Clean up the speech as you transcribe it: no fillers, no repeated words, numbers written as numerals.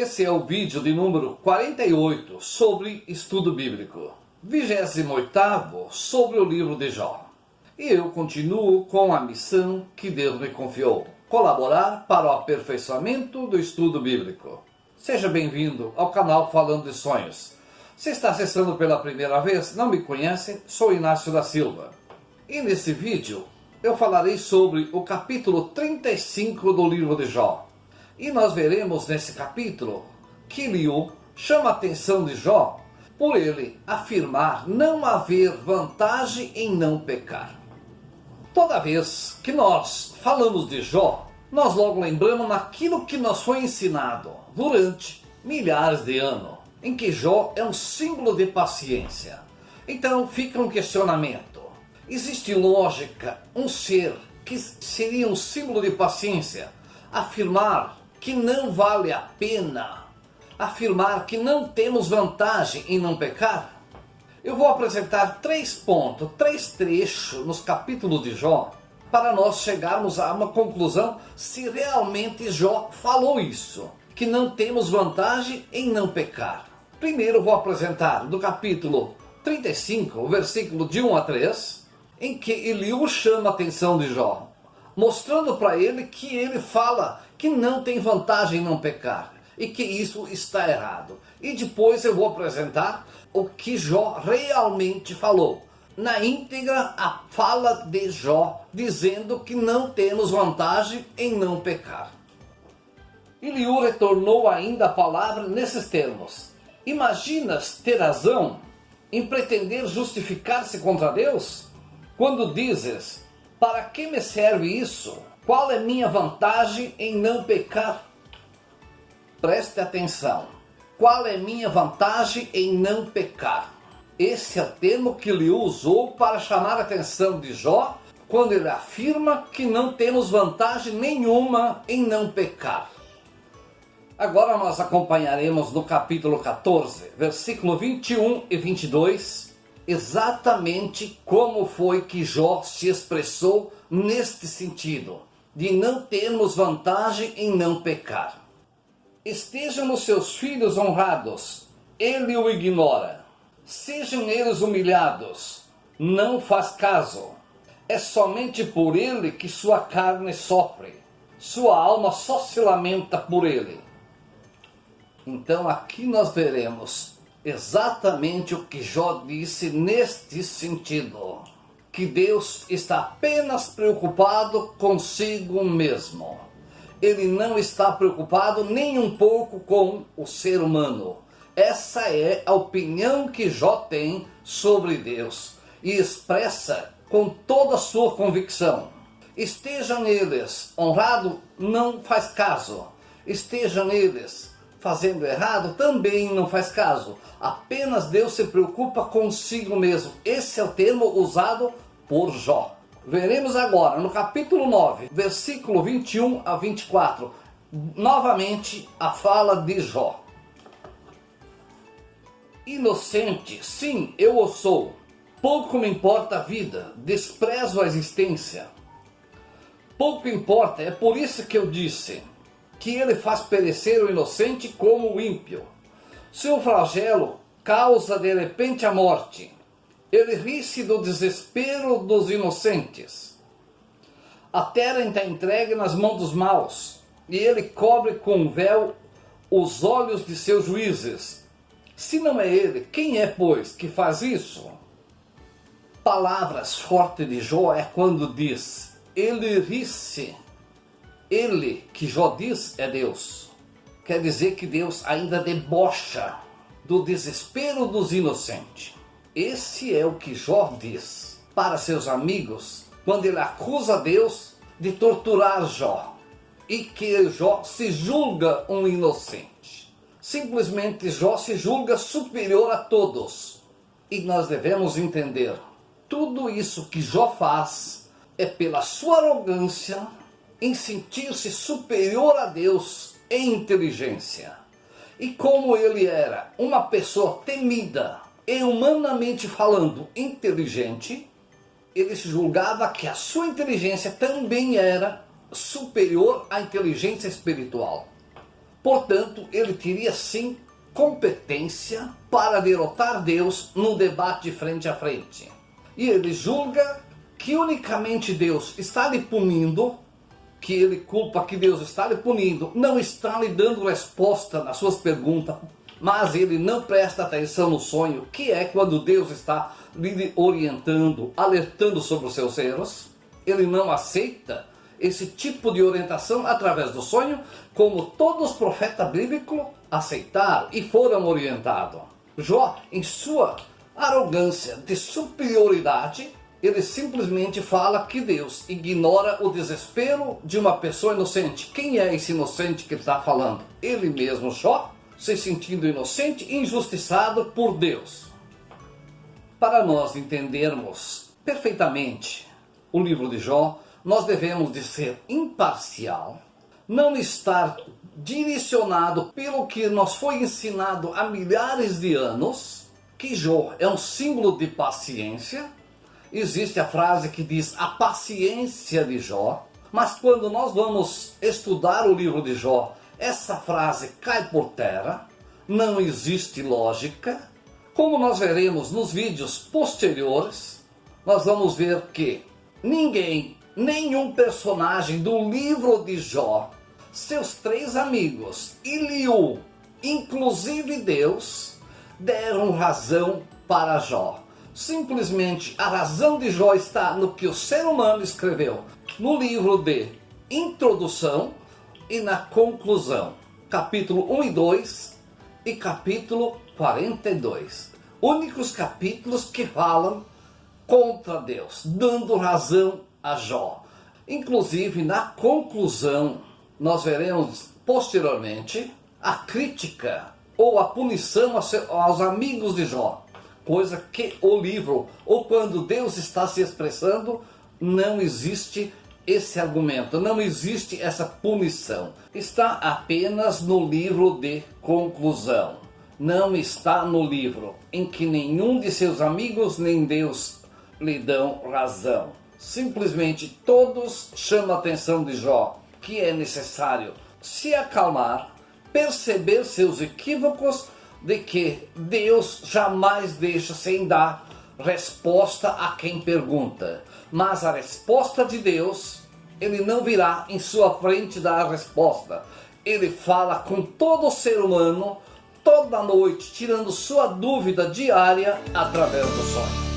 Esse é o vídeo de número 48 sobre estudo bíblico, 28º sobre o livro de Jó. E eu continuo com a missão que Deus me confiou, colaborar para o aperfeiçoamento do estudo bíblico. Seja bem-vindo ao canal Falando de Sonhos. Se está acessando pela primeira vez, não me conhece, sou Inácio da Silva. E nesse vídeo eu falarei sobre o capítulo 35 do livro de Jó. E nós veremos nesse capítulo que Eliú chama a atenção de Jó por ele afirmar não haver vantagem em não pecar. Toda vez que nós falamos de Jó, nós logo lembramos naquilo que nos foi ensinado durante milhares de anos, em que Jó é um símbolo de paciência. Então fica um questionamento. Existe lógica um ser que seria um símbolo de paciência afirmar que não vale a pena, afirmar que não temos vantagem em não pecar? Eu vou apresentar três trechos nos capítulos de Jó, para nós chegarmos a uma conclusão se realmente Jó falou isso, que não temos vantagem em não pecar. Primeiro eu vou apresentar do capítulo 35, o versículo de 1 a 3, em que Eliú chama a atenção de Jó, mostrando para ele que ele fala que não tem vantagem em não pecar e que isso está errado. E depois eu vou apresentar o que Jó realmente falou. Na íntegra, a fala de Jó dizendo que não temos vantagem em não pecar. Eliú retornou ainda a palavra nesses termos: imaginas ter razão em pretender justificar-se contra Deus? Quando dizes, para que me serve isso? Qual é minha vantagem em não pecar? Preste atenção. Qual é minha vantagem em não pecar? Esse é o termo que Eliú usou para chamar a atenção de Jó, quando ele afirma que não temos vantagem nenhuma em não pecar. Agora nós acompanharemos no capítulo 14, versículo 21 e 22, exatamente como foi que Jó se expressou neste sentido, de não termos vantagem em não pecar. Estejam os seus filhos honrados, ele o ignora. Sejam eles humilhados, não faz caso. É somente por ele que sua carne sofre, sua alma só se lamenta por ele. Então aqui nós veremos exatamente o que Jó disse neste sentido, que Deus está apenas preocupado consigo mesmo. Ele não está preocupado nem um pouco com o ser humano. Essa é a opinião que Jó tem sobre Deus e expressa com toda a sua convicção. Estejam eles honrados, não faz caso. Estejam eles fazendo errado, também não faz caso. Apenas Deus se preocupa consigo mesmo. Esse é o termo usado por Jó. Veremos agora no capítulo 9, versículo 21 a 24, novamente a fala de Jó. Inocente, sim, eu o sou. Pouco me importa a vida, desprezo a existência. Pouco importa, é por isso que eu disse que ele faz perecer o inocente como o ímpio. Seu flagelo causa de repente a morte. Ele ri-se do desespero dos inocentes. A terra está entregue nas mãos dos maus, e ele cobre com um véu os olhos de seus juízes. Se não é ele, quem é, pois, que faz isso? Palavras fortes de Jó é quando diz, ele ri-se. Ele, que Jó diz, é Deus. Quer dizer que Deus ainda debocha do desespero dos inocentes. Esse é o que Jó diz para seus amigos quando ele acusa Deus de torturar Jó e que Jó se julga um inocente. Simplesmente Jó se julga superior a todos. E nós devemos entender, tudo isso que Jó faz é pela sua arrogância em sentir-se superior a Deus em inteligência. E como ele era uma pessoa temida e humanamente falando inteligente, ele se julgava que a sua inteligência também era superior à inteligência espiritual. Portanto, ele teria sim competência para derrotar Deus num debate frente a frente. E ele julga que unicamente Deus está lhe punindo, que ele culpa que Deus está lhe punindo, não está lhe dando resposta nas suas perguntas, mas ele não presta atenção no sonho, que é quando Deus está lhe orientando, alertando sobre os seus erros. Ele não aceita esse tipo de orientação através do sonho, como todos os profetas bíblicos aceitaram e foram orientados. Jó, em sua arrogância de superioridade, ele simplesmente fala que Deus ignora o desespero de uma pessoa inocente. Quem é esse inocente que ele está falando? Ele mesmo, Jó, se sentindo inocente e injustiçado por Deus. Para nós entendermos perfeitamente o livro de Jó, nós devemos de ser imparcial, não estar direcionado pelo que nos foi ensinado há milhares de anos, que Jó é um símbolo de paciência. Existe a frase que diz a paciência de Jó, mas quando nós vamos estudar o livro de Jó, essa frase cai por terra, não existe lógica. Como nós veremos nos vídeos posteriores, nós vamos ver que nenhum personagem do livro de Jó, seus 3 amigos, Eliú, inclusive Deus, deram razão para Jó. Simplesmente a razão de Jó está no que o ser humano escreveu no livro de introdução e na conclusão, capítulo 1 e 2 e capítulo 42. Únicos capítulos que falam contra Deus, dando razão a Jó. Inclusive na conclusão, nós veremos posteriormente a crítica ou a punição aos amigos de Jó. Coisa que o livro, ou quando Deus está se expressando, não existe esse argumento, não existe essa punição. Está apenas no livro de conclusão. Não está no livro em que nenhum de seus amigos nem Deus lhe dão razão. Simplesmente todos chamam a atenção de Jó, que é necessário se acalmar, perceber seus equívocos, de que Deus jamais deixa sem dar resposta a quem pergunta. Mas a resposta de Deus, ele não virá em sua frente dar a resposta. Ele fala com todo ser humano, toda noite, tirando sua dúvida diária através do sonho.